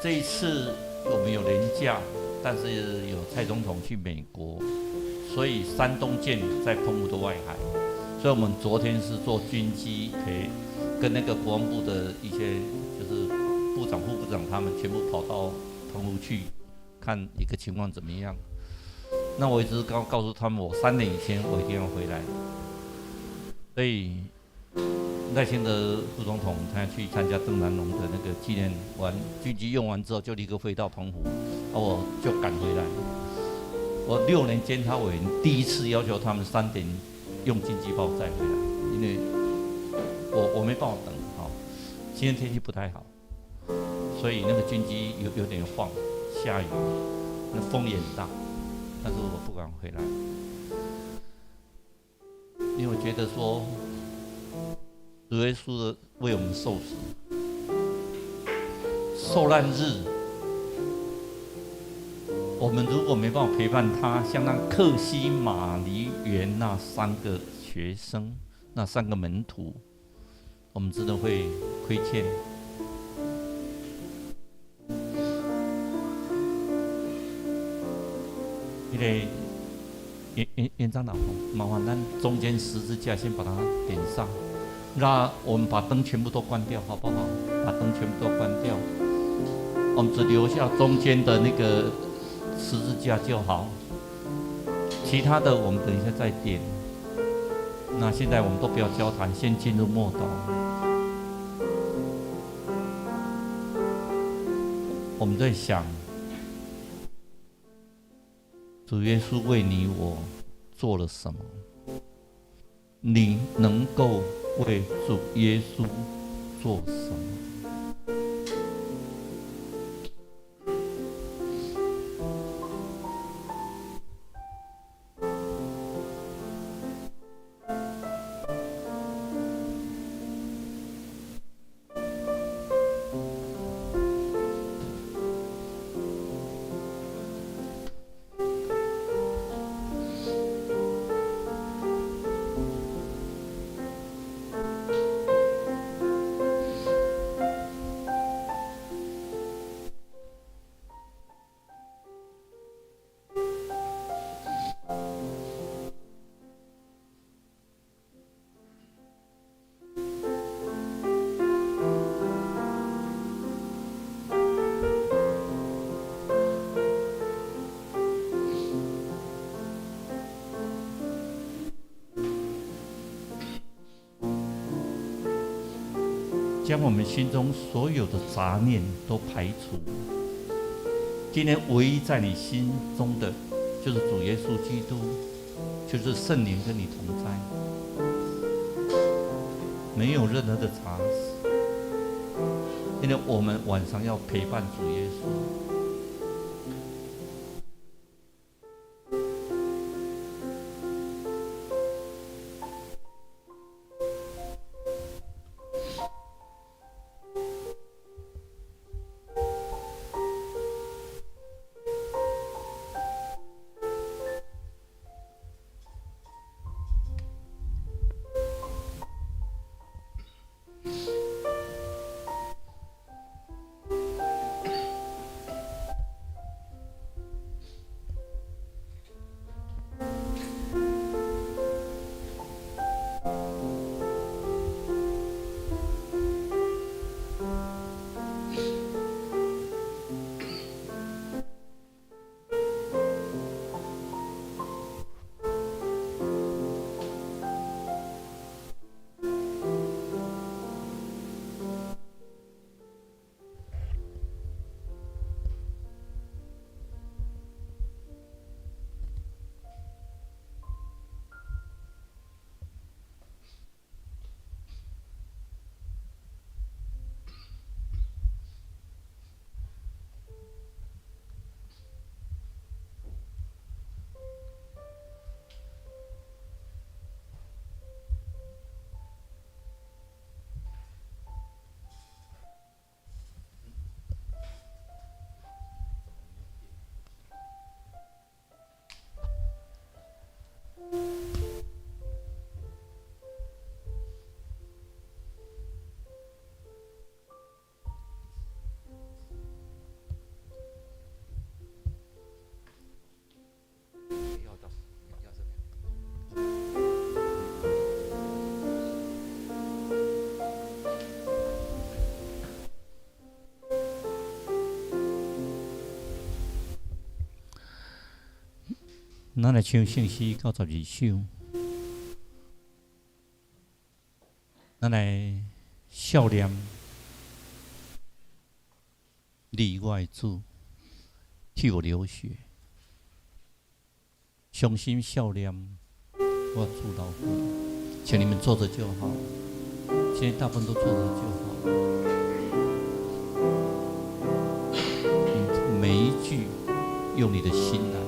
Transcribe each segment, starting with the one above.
这一次我们有年假，但是有蔡总统去美国，所以山东舰在澎湖的外海，所以我们昨天是坐军机跟那个国防部的一些就是部长、副部长他们全部跑到澎湖去看一个情况怎么样。那我一直告诉他们，我3年以前我一定要回来，所以赖清德副总统他去参加邓南龙的那个纪念完军机用完之后，就立刻飞到澎湖，我就赶回来。我6年监察委员第一次要求他们3点用经济报再回来，因为我没办法等，今天天气不太好，所以那个军机有点晃，下雨，那风也很大，但是我不敢回来，因为我觉得说主耶稣为我们受死，受难日，我们如果没办法陪伴他，像那克西马尼园那3个学生，那3个门徒，我们真的会亏欠。那个园长老，麻烦咱中间十字架先把它点上，那我们把灯全部都关掉，好不好？把灯全部都关掉，我们只留下中间的那个十字架就好，其他的我们等一下再点。那现在我们都不要交谈，先进入默祷。我们在想，主耶稣为你我做了什么？你能够为主耶稣做什么？将我们心中所有的杂念都排除。今天唯一在你心中的，就是主耶稣基督，就是圣灵跟你同在，没有任何的杂事。因为我们晚上要陪伴主耶稣。咱来唱圣诗92首，咱来笑念你我的主，替我流血，伤心笑念我主老父，请你们坐着就好，现在大部分都坐着就好。每一句用你的心来。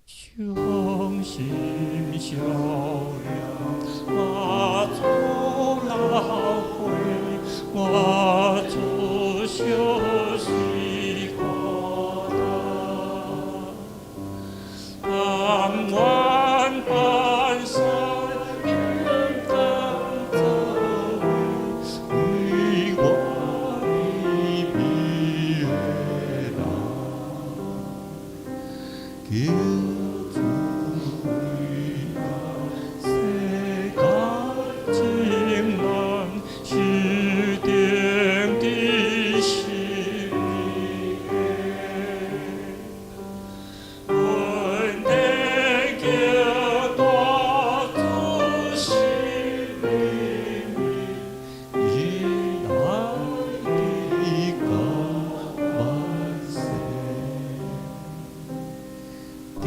伤心笑脸，我主老父，我主休息过他，甘愿半生人等着为我的彼来。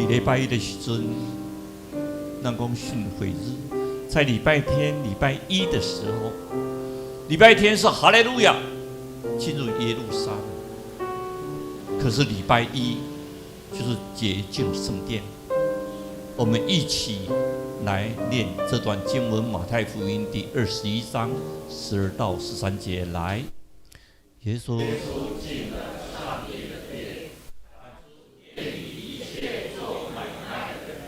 礼拜一的时阵，咱讲训诲日，在礼拜天、礼拜一的时候，礼拜天是哈利路亚进入耶路撒冷，可是礼拜一就是洁净圣殿。我们一起来念这段经文，马太福音第21章12到13节。来，耶稣进了上帝的殿，赶出店里一切做买卖的人，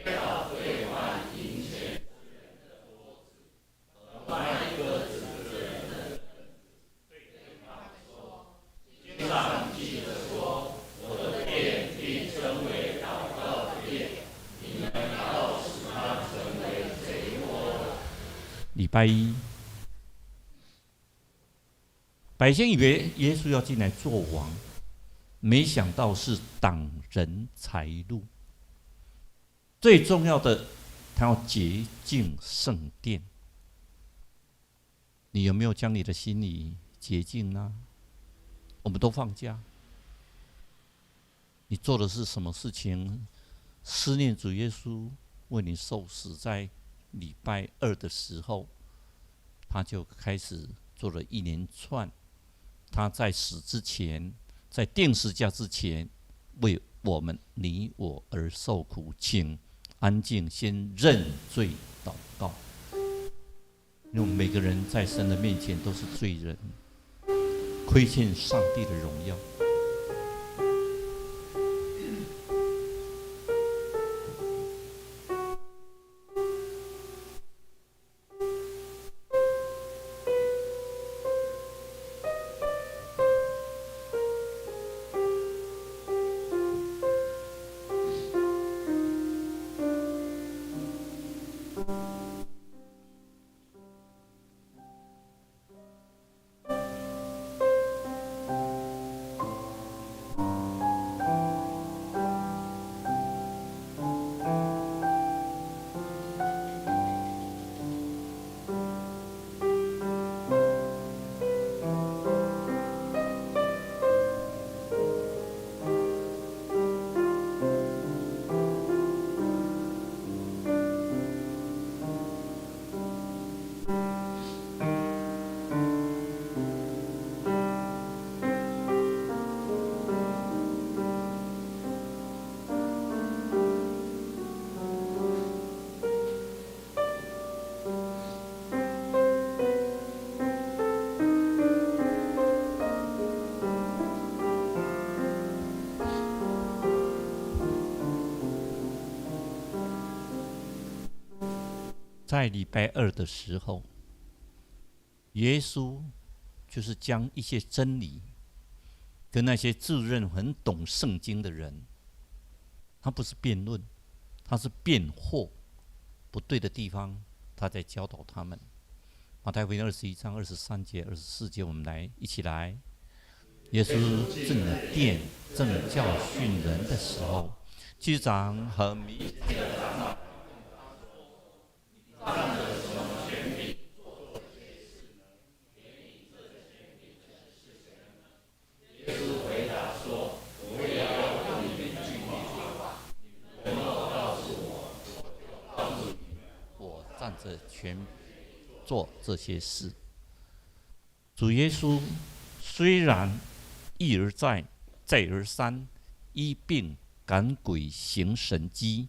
推到兑换银钱之人的桌子，和卖鸽子之人的人，对他们说：经上记着说，我的殿必成为祷告的殿，你们要使它成为贼窝了。礼拜一。百姓以为耶稣要进来做王，没想到是挡人财路。最重要的，他要洁净圣殿。你有没有将你的心里洁净呢？我们都放假，你做的是什么事情？思念主耶稣为你受死，在礼拜二的时候，他就开始做了一连串。他在死之前，在钉十字架之前，为我们你我而受苦。请安静，先认罪祷告。因为每个人在神的面前都是罪人，亏欠上帝的荣耀。在礼拜二的时候，耶稣就是将一些真理跟那些自认很懂圣经的人，他不是辩论，他是辩惑不对的地方，他在教导他们。马太福音21章23节、24节，我们一起来。耶稣进了殿，正教训人的时候，祭司长和民意的长老仗着什么权柄做这些事呢？连你这权柄是谁呢？耶稣回答说：“我也要问你们一句话，你们若告诉我，我就告诉你们，我仗着权做这些事。”主耶稣虽然一而再，再而三医病赶鬼行神迹，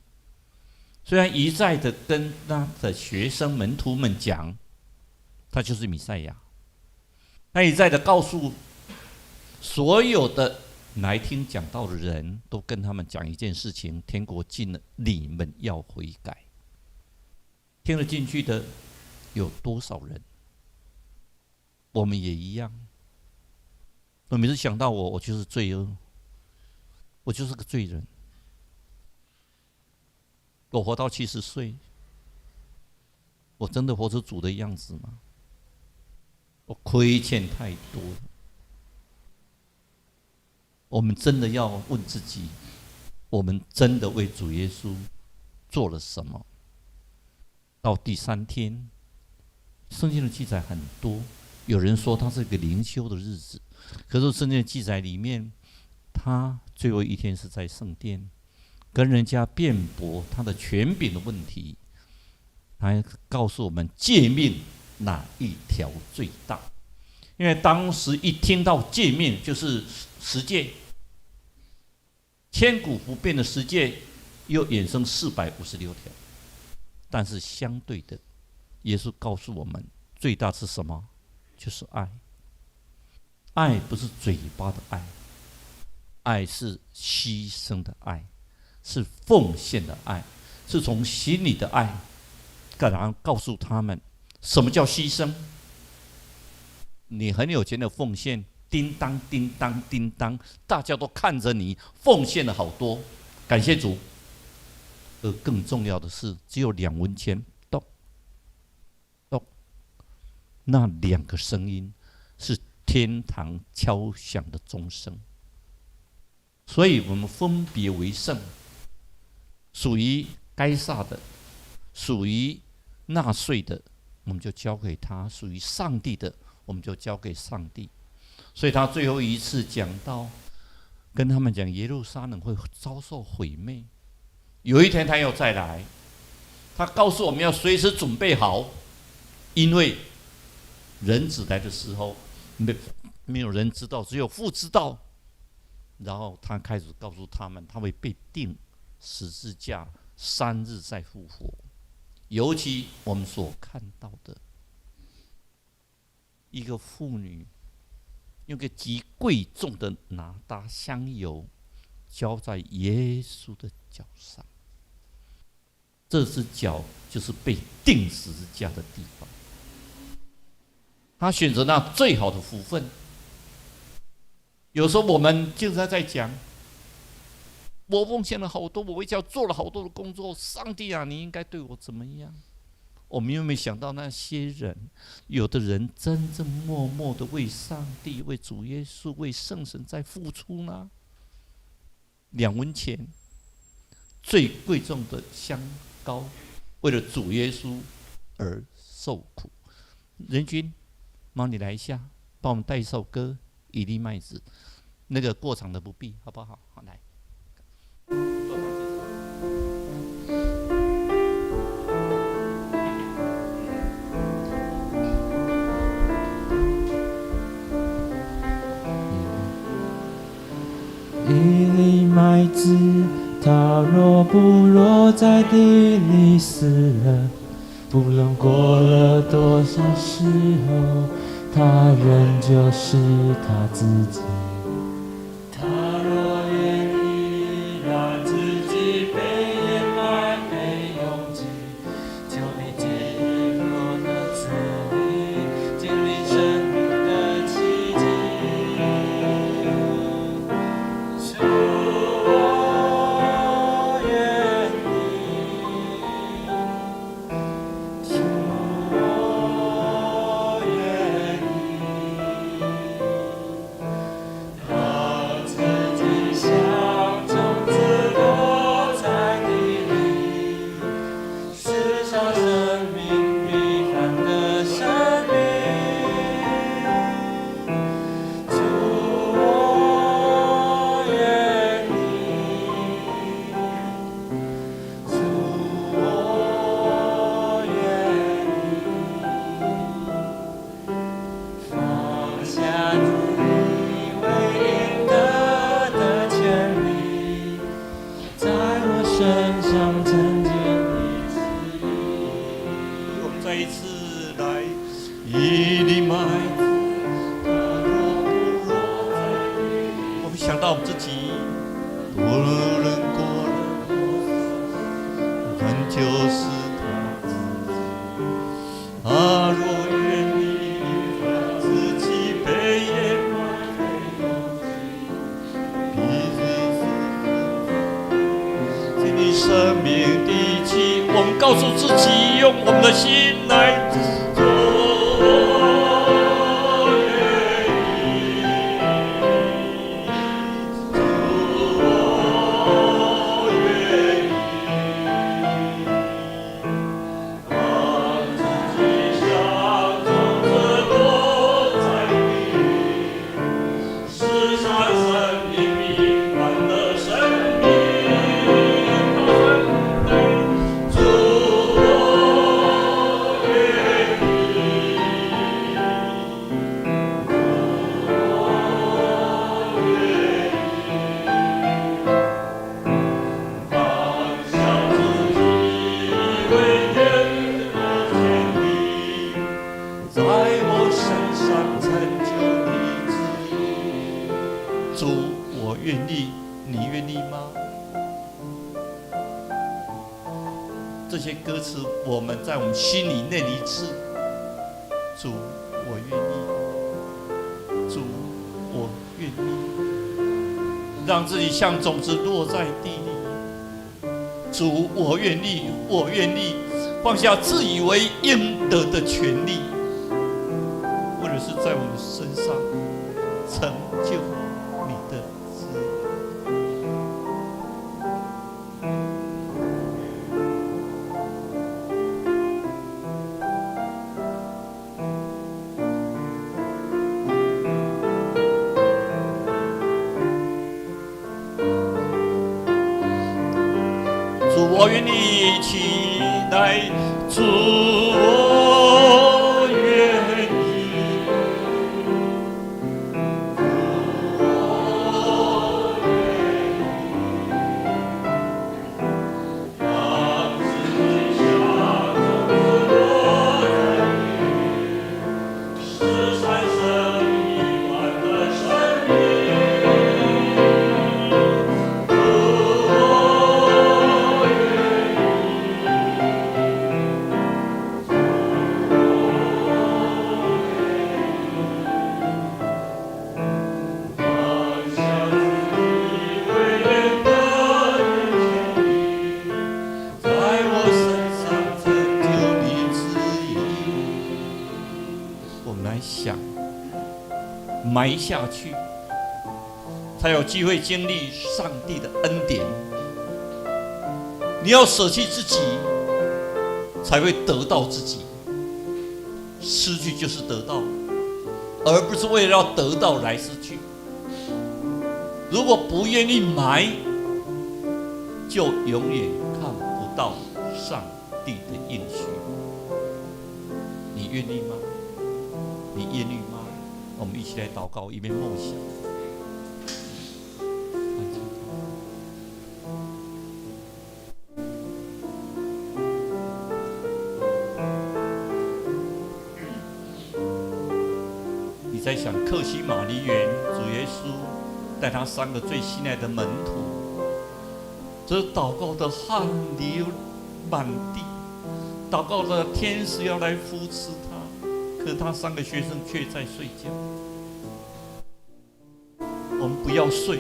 虽然一再的跟他的学生门徒们讲，他就是弥赛亚，他一再的告诉所有的来听讲道的人都跟他们讲一件事情：天国近了，你们要悔改。听得进去的有多少人？我们也一样。我每次想到我就是罪恶，我就是个罪人。我活到70岁，我真的活出主的样子吗？我亏欠太多了。我们真的要问自己，我们真的为主耶稣做了什么？到第3天，圣经的记载很多，有人说它是一个灵修的日子，可是圣经的记载里面，他最后一天是在圣殿跟人家辩驳他的权柄的问题，还告诉我们诫命哪一条最大。因为当时一听到诫命就是十诫，千古不变的十诫，又衍生456条。但是相对的，耶稣告诉我们，最大是什么？就是爱。爱不是嘴巴的爱，爱是牺牲的爱，是奉献的爱，是从心里的爱。然后告诉他们，什么叫牺牲？你很有钱的奉献，叮当叮当叮当，大家都看着你奉献了好多，感谢主。而更重要的是，只有2文钱，咚咚，那2个声音是天堂敲响的钟声。所以我们分别为圣，属于该撒的，属于纳税的，我们就交给他；属于上帝的，我们就交给上帝。所以他最后一次讲到，跟他们讲耶路撒冷会遭受毁灭，有一天他要再来，他告诉我们要随时准备好，因为人子来的时候，没有人知道，只有父知道。然后他开始告诉他们，他会被钉十字架，3日再复活。尤其我们所看到的，一个妇女用个极贵重的拿达香油浇在耶稣的脚上，这只脚就是被钉十字架的地方。他选择那最好的福分。有时候我们就是在讲，我奉献了好多，我为教做了好多的工作，上帝啊，你应该对我怎么样？我们有没有想到那些人？有的人真正默默的为上帝、为主耶稣、为圣神在付出呢？2文钱，最贵重的香膏，为了主耶稣而受苦。仁君，麻烦你来一下，帮我们带一首歌《一粒麦子》。那个过场的不必，好不好？好，来。一粒麦子，它若不落在地里死了，不论过了多少时候，它仍旧是它自己。他若愿意让自己被掩埋、被拥挤，就比今日若能赐你经历生命的奇迹。主，我愿意想到我们自己，不能过了，人就是他自己。他若愿意，自己被掩埋在勇气，彼此你生命的气。我们告诉自己，用我们的心来做。这些歌词，我们在我们心里念一次：主，我愿意；主，我愿意。让自己像种子落在地里。主，我愿意，我愿意放下自以为应得的权利，为的是在我们身上成就你的旨意。我愿你起来，主，我愿意，让自己像种子落在地，是产生一万的生命。埋下去，才有机会经历上帝的恩典。你要舍弃自己，才会得到自己。失去就是得到，而不是为了要得到来失去。如果不愿意埋，就永远看不到上帝的应许。你愿意吗？你愿意吗？我们一起来祷告，一边梦想。你在想客西马尼园，主耶稣带他3个最心爱的门徒，这祷告的汗流满地，祷告的天使要来扶持他。可他3个学生却在睡觉。我们不要睡。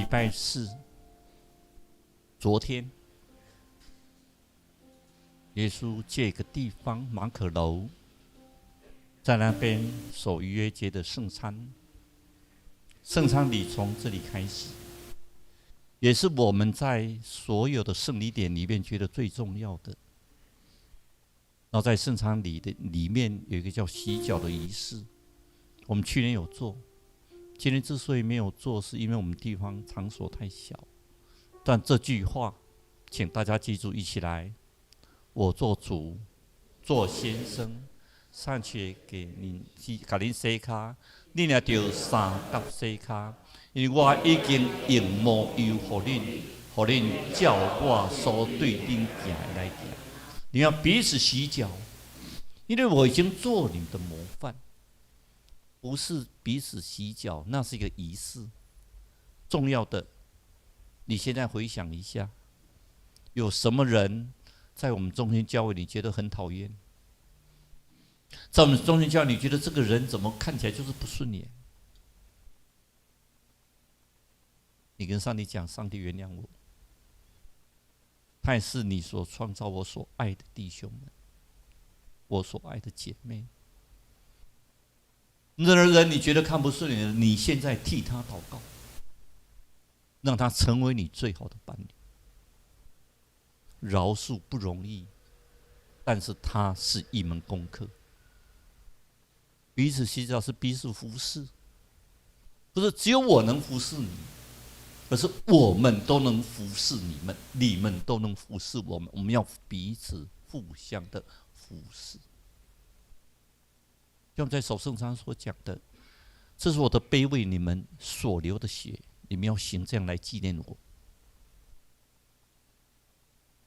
礼拜四，昨天，耶稣借一个地方马可楼，在那边守逾越节的圣餐。圣餐礼从这里开始，也是我们在所有的圣礼典里面觉得最重要的。然后在圣餐礼的里面有一个叫洗脚的仪式，我们去年有做，今年之所以没有做，是因为我们地方场所太小。但这句话，请大家记住，一起来：我做主，做先生，上去给您洗脚，你也要三角洗脚，因为我已经用无油互恁照我所对恁行的来行。你要彼此洗脚，因为我已经做你们的模范。不是彼此洗脚，那是一个仪式。重要的，你现在回想一下，有什么人在我们中心教会你觉得很讨厌？在我们中心教会，你觉得这个人怎么看起来就是不顺眼？你跟上帝讲，上帝原谅我，他也是你所创造我所爱的弟兄们，我所爱的姐妹。那人你觉得看不顺眼的，你现在替他祷告，让他成为你最好的伴侣。饶恕不容易，但是它是一门功课。彼此洗脚是彼此服侍，不是只有我能服侍你，而是我们都能服侍你们，你们都能服侍我们。我们要彼此互相的服侍。就像在守圣餐所讲的，这是我的杯为你们所流的血，你们要行这样来纪念我。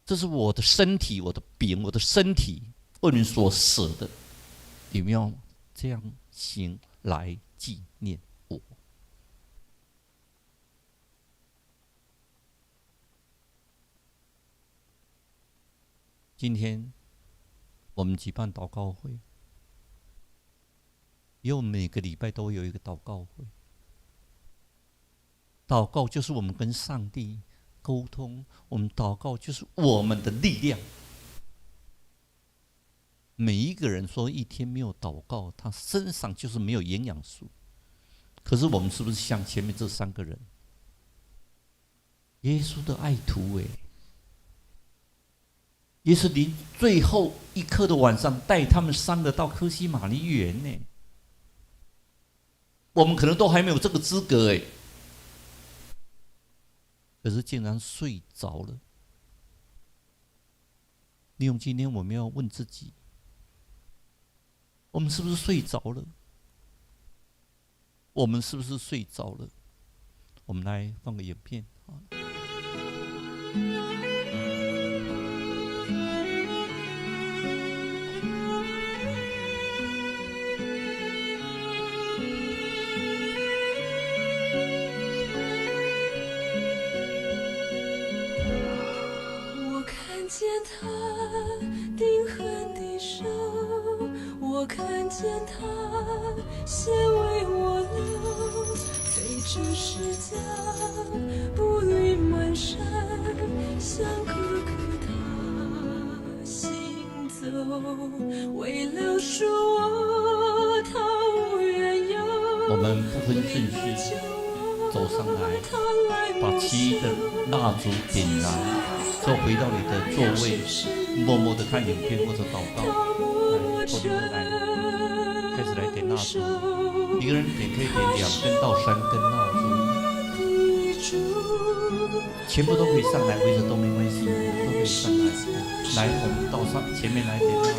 这是我的身体，我的饼，我的身体为你们所舍的，你们要这样行来纪念我。今天我们举办祷告会，因为我们每个礼拜都有一个祷告会。祷告就是我们跟上帝沟通，我们祷告就是我们的力量。每一个人说一天没有祷告，他身上就是没有营养素。可是我们是不是像前面这三个人？耶稣的爱徒耶稣临最后一刻的晚上，带他们三个到客西马尼园呢。我们可能都还没有这个资格可是竟然睡着了。利用今天我们要问自己，我们是不是睡着了？我们是不是睡着了？我们来放个影片。见他钉痕的手，我看见他先为我流，非这世家步履蹒跚，像哥哥他行走，为了赎我他无缘由。我们不分顺序走上来，把其余的蜡烛点燃，之后回到你的座位，默默的看影片或者祷告。来，头顶来，开始来点蜡烛。一个人点可以点2根到3根蜡烛，全部都可以上来，围着都没关系，都可以上来。来，我们到前面来点蜡烛。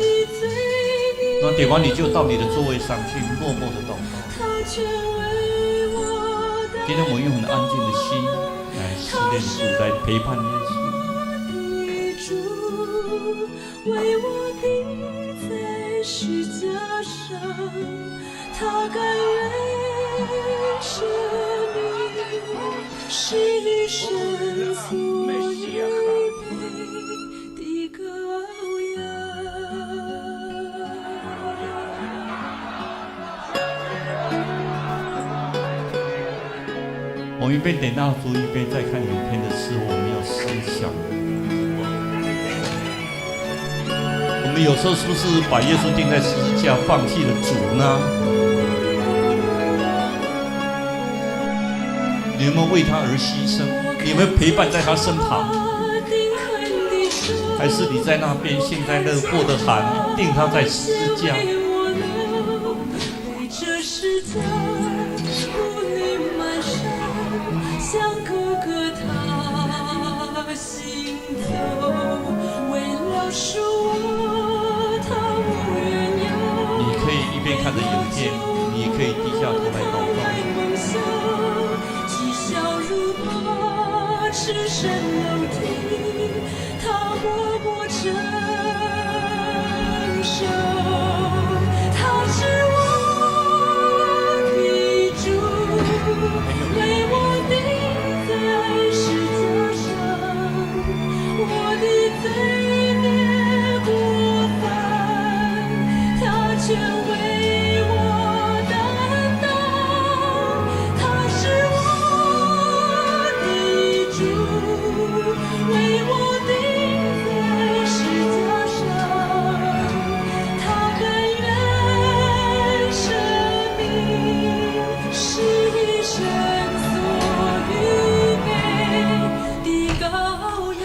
那点完你就到你的座位上去，默默的祷告。今天我们用很安静的心来思念主，来陪伴耶稣。为我钉在十字架上，他甘愿舍命，是你生所预备的羔羊。我我们一边点蜡烛，一边在看影片的时候，我们要思想：我们有时候是不是把耶稣钉在十字架，放弃了主呢？你有没有为他而牺牲？你有没有陪伴在他身旁？还是你在那边幸灾乐祸的喊，钉他在十字架？像哥哥他行走，为了赎我，他无缘由。你可以一边看着影片，你也可以低下头来祷告。讥笑如麻，赤身楼梯，他默默承受。他是我的主，为我。我的罪孽过犯，他全为我担当。他是我的主，为我钉在十架上，他甘愿舍命，是一生所预备的羔羊。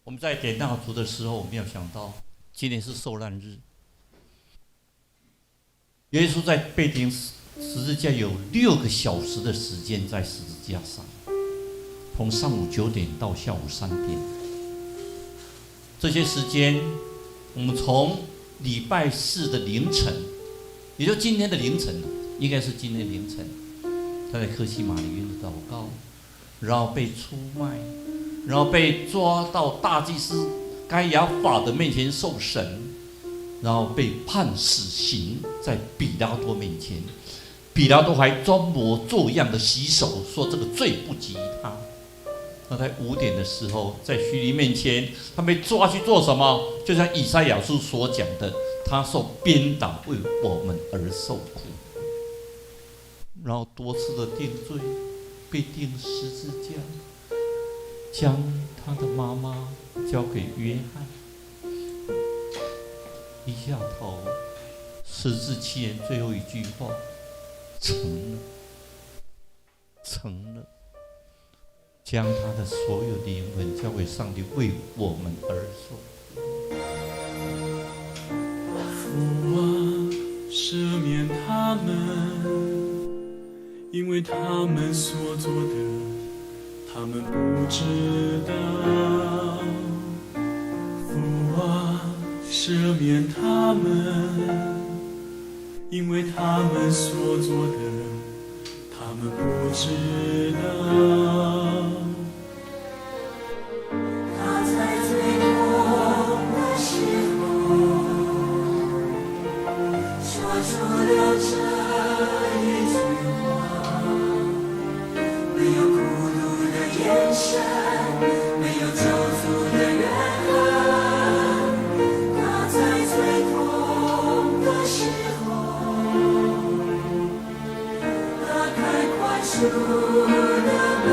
我们在点蜡烛的时候，我没有想到今天是受难日。耶稣在被钉十字架有6个小时的时间在十字架上，从上午9点到下午3点。这些时间，我们从礼拜4的凌晨，也就今天的凌晨，应该是今天的凌晨，他在客西马尼园的祷告，然后被出卖。然后被抓到大祭司该亚法的面前受审，然后被判死刑，在比拉多面前，比拉多还装模作样的洗手，说这个罪不及他。那在5点的时候，在虚利面前，他被抓去做什么？就像以赛亚书所讲的，他受鞭打，为我们而受苦，然后多次的定罪，被钉十字架。将他的妈妈交给约翰，一下头，十字七言最后一句话，成了，成了，将他的所有灵魂交给上帝，为我们而受。父啊，赦免他们，因为他们所做的。他们不知道，父啊，赦免他们，因为他们所做的，他们不知道。他在最痛的时候，说出了这一句话，没有孤独眼神，没有救赎的怨恨。他在最痛的时候，打开宽恕的门。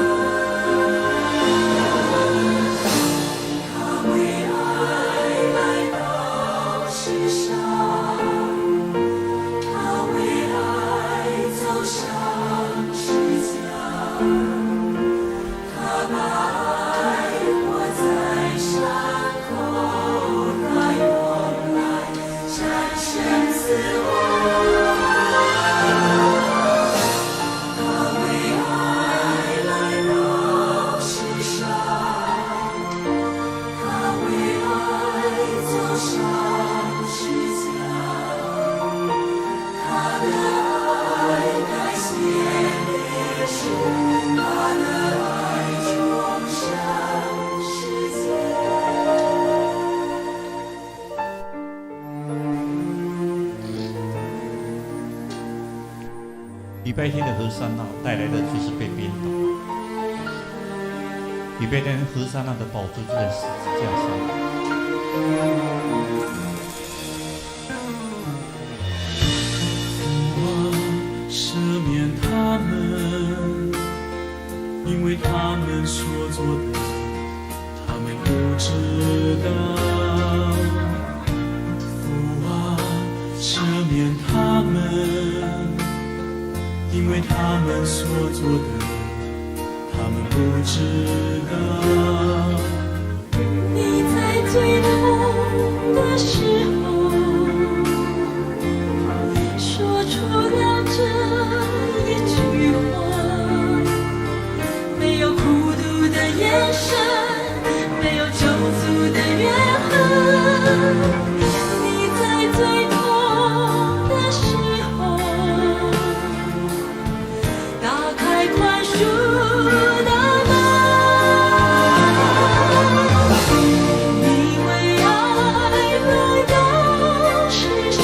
礼拜天的和散那带来的就是被鞭打，礼拜天和散那的宝座就在十字架上。赦免他们，因为他们所做的，他们不知道。父啊，赦免他们，因为他们所做的，他们不知道。你在最痛的时候，说出了这一句话，没有孤独的眼神，没有救赎的怨恨。你在最痛的时候，打开宽恕的门。你为爱来到世上，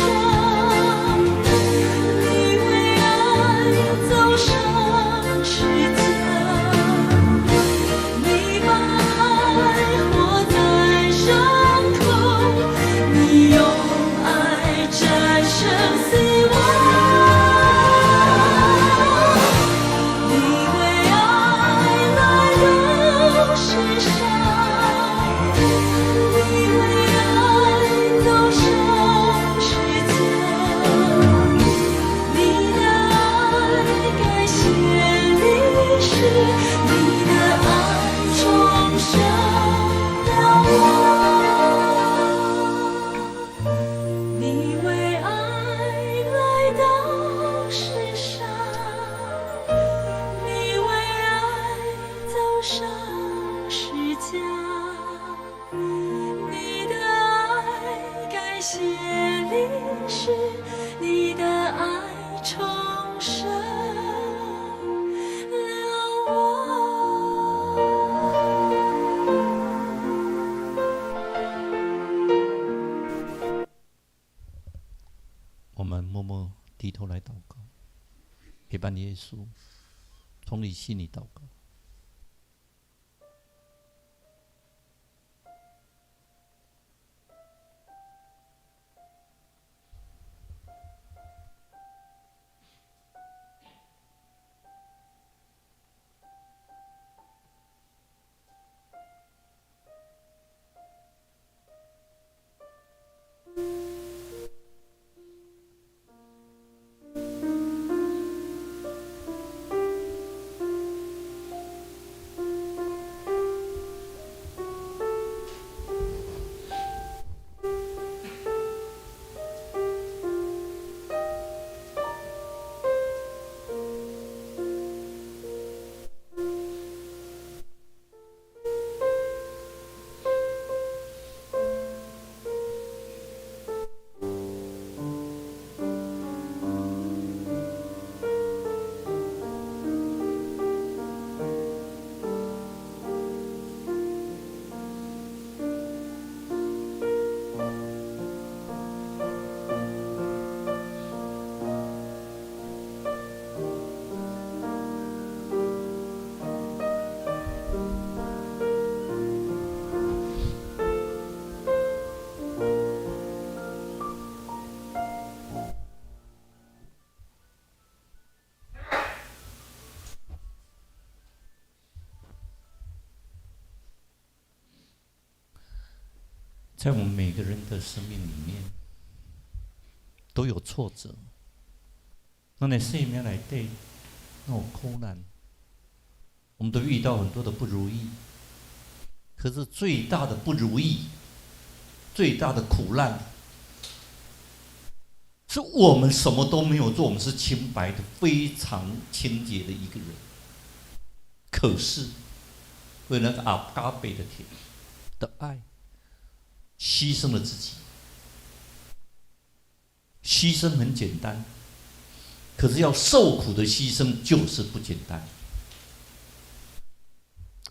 你为爱走上十字架，你把爱活在伤口，你用爱战胜死亡。你为爱来到世上，你为爱走上十字架，你的爱改写历史，你的爱重生了我。你为爱来到世上，你为爱走上十字架，你的爱改写历史，你的爱重生了我。我们默默低头来祷告，陪伴耶稣，从你心里祷告。在我们每个人的生命里面，都有挫折。那你生命来对那种苦难，我们都遇到很多的不如意。可是最大的不如意，最大的苦难，是我们什么都没有做，我们是清白的，非常清洁的一个人。可是为了阿嘎贝的天的爱，牺牲了自己。牺牲很简单，可是要受苦的牺牲就是不简单。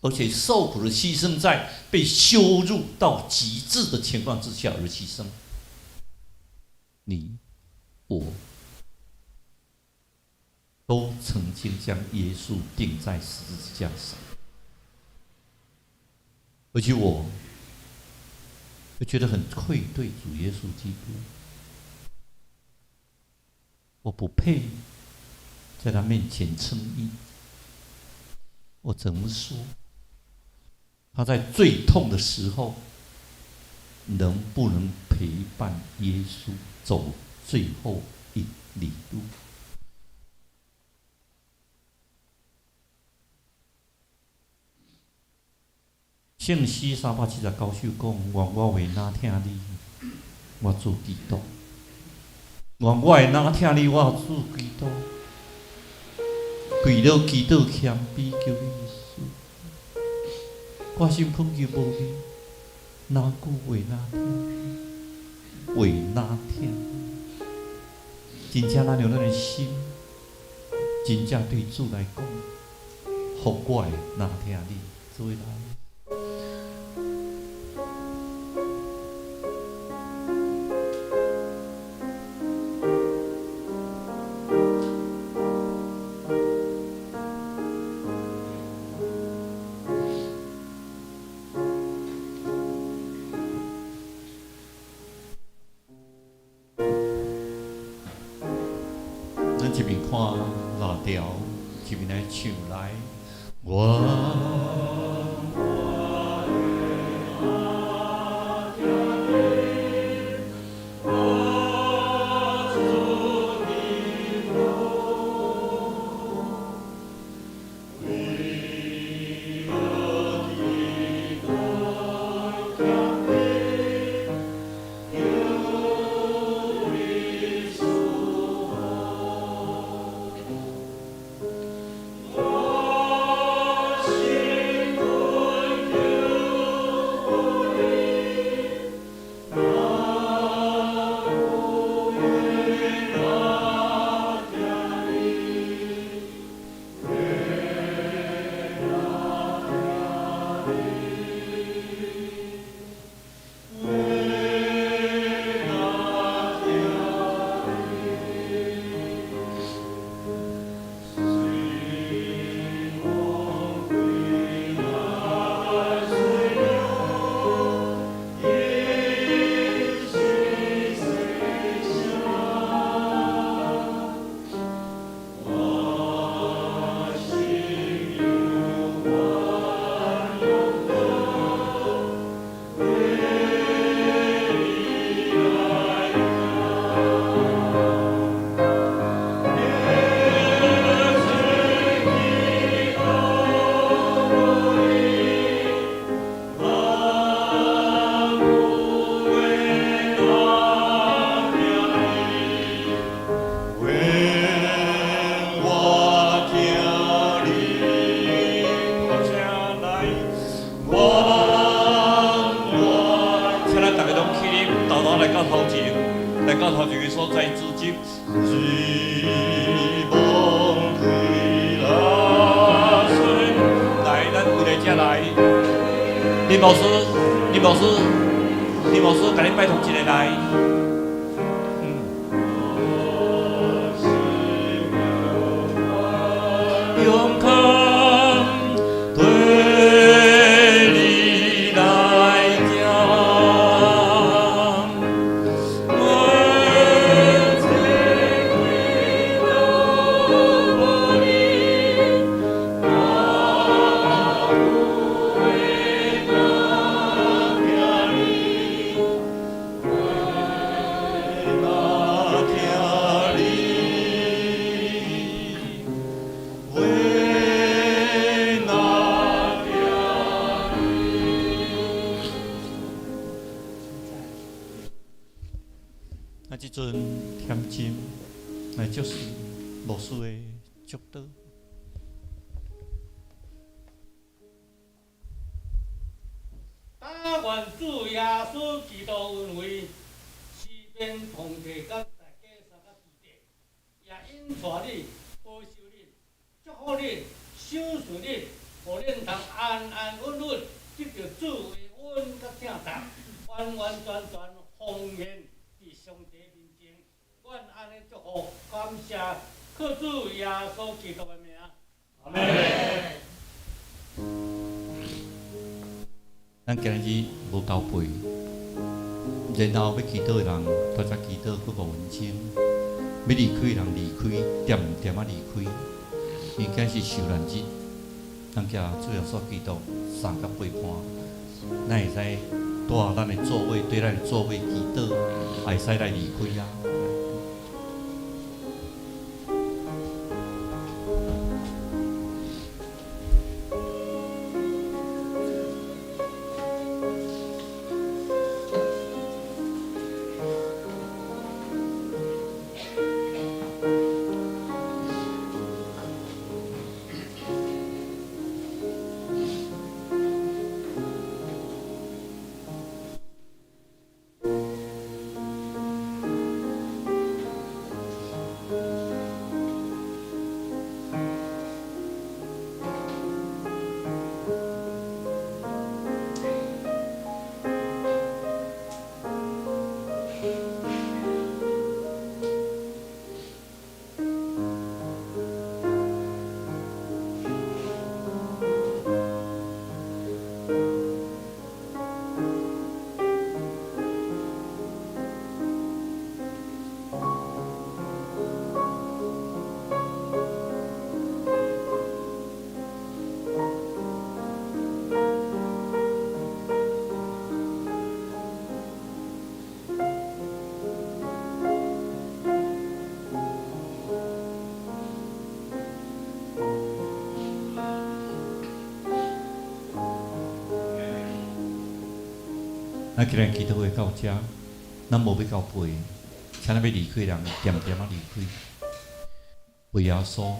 而且受苦的牺牲在被羞辱到极致的情况之下而牺牲。你，我，都曾经将耶稣钉在十字架上，而且我会觉得很愧对主耶稣基督，我不配在他面前称义。我怎么说？他在最痛的时候，能不能陪伴耶稣走最后一里路？圣诗379首讲：愿我为哪听你，我主基督；愿我会哪听你，我主基督。跪了祈祷谦卑求你耶稣，我心困求无你，哪句为哪听？为哪听？真正咱用咱的心，真正对主来讲，福我的哪听你，做人。咱一面看老调，一面来唱来。来到头一个所在，资金随梦归啦水。来，咱为了这来，林牧师，甲你拜托一个来。勇敢对你来讲，我最贵的你，我不为那天你，为那天你。啊，即阵添金，那就是牧师的祝祷。但愿主耶稣基督恩惠，四边同齐甲大家三个基地，也因带你、保守你、祝福你、赏赐你，互恁通安安稳稳，得到主的恩甲正道，完完全全奉献伫上帝面前。阮安尼祝福，感谢靠主耶稣基督的名。阿门。咱今日无交配，然后要祈祷的人都在祈祷各个文章，要离开的人离开，点点啊离开。因为今是受难日，咱家主要所祈祷3到8半，咱会使带咱的座位，对咱的座位祈祷，会使来离开啊。咱今日祈祷会到这，咱无要到背，请咱要离开的人点点啊离开。为耶稣，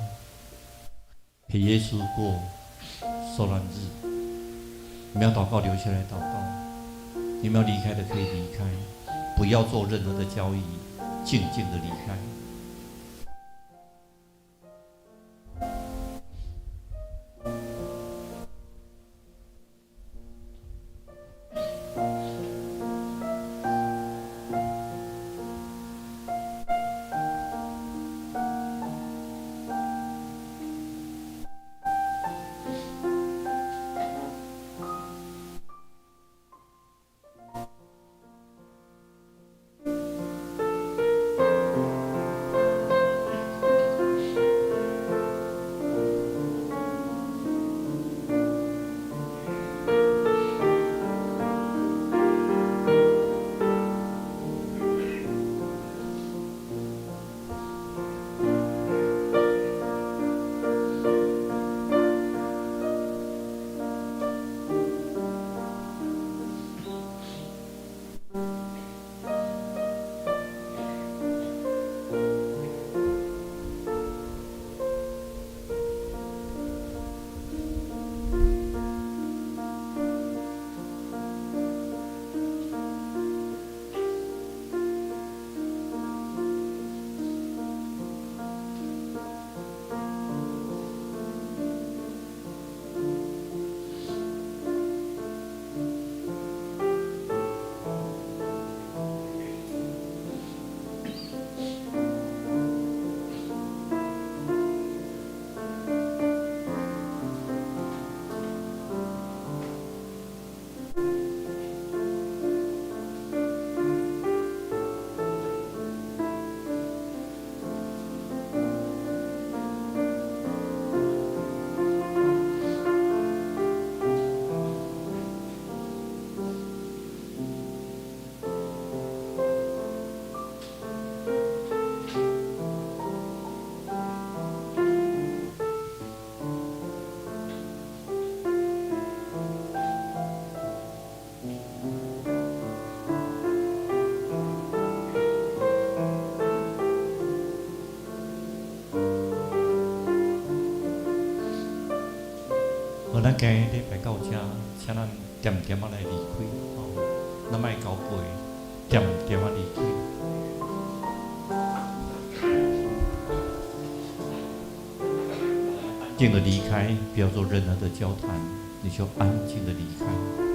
陪耶稣过受难日。你们要祷告，留下来祷告。你们要离开的可以离开，不要做任何的交易，静静的离开。咱今日礼拜到这，请咱点点啊来离开，咱莫交背，点点啊离开。安静的离开，不要做任何的交谈，你就安静的离开。